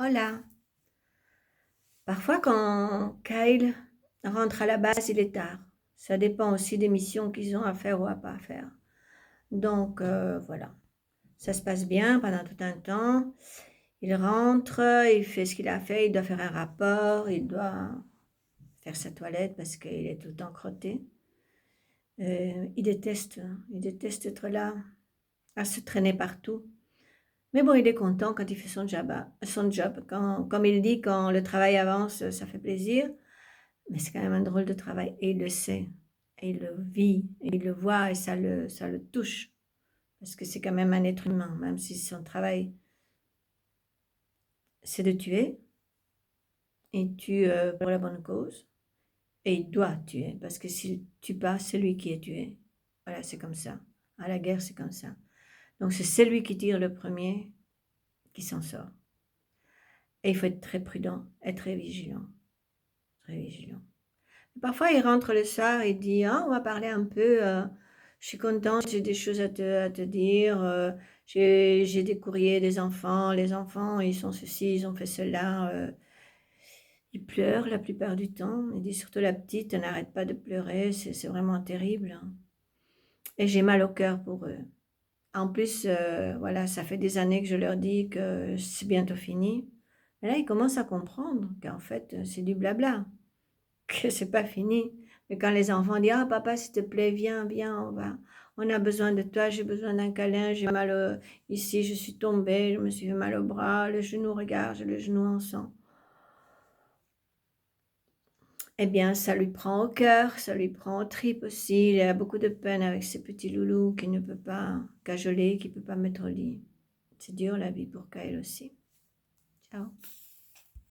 Hola. Parfois, quand Kyle rentre à la base, il est tard. Ça dépend aussi des missions qu'ils ont à faire ou à pas faire. Donc, voilà. Ça se passe bien pendant tout un temps. Il rentre, il fait ce qu'il a fait. Il doit faire un rapport. Il doit faire sa toilette parce qu'il est tout le temps crotté. Il déteste être là, à se traîner partout. Mais bon, il est content quand il fait son job. Comme il dit, quand le travail avance, ça fait plaisir. Mais c'est quand même un drôle de travail et il le sait, et il le vit, et il le voit et ça le touche. Parce que c'est quand même un être humain, même si son travail c'est de tuer, il tue pour la bonne cause et il doit tuer parce que s'il ne tue pas, c'est lui qui est tué. Voilà, c'est comme ça. À la guerre, c'est comme ça. Donc c'est celui qui tire le premier qui s'en sort. Et il faut être très prudent, être très vigilant, très vigilant. Parfois, il rentre le soir et dit: «Ah, on va parler un peu, je suis content, j'ai des choses à te dire, j'ai des courriers des enfants, les enfants, ils sont ceci, ils ont fait cela», il pleure la plupart du temps. Il dit surtout la petite, elle n'arrête pas de pleurer, c'est vraiment terrible, hein, et j'ai mal au cœur pour eux. En plus, voilà, ça fait des années que je leur dis que c'est bientôt fini. Et là, ils commencent à comprendre qu'en fait, c'est du blabla. Que c'est pas fini. Mais quand les enfants disent: «Ah papa, s'il te plaît, viens, viens, on a besoin de toi, j'ai besoin d'un câlin, j'ai mal, ici, je suis tombée, je me suis fait mal au bras, le genou, regarde, j'ai le genou en sang». Eh bien, ça lui prend au cœur, ça lui prend aux tripes aussi. Il a beaucoup de peine avec ses petits loulous qu'il ne peut pas cajoler, qu'il ne peut pas mettre au lit. C'est dur la vie pour Kyle aussi. Ciao.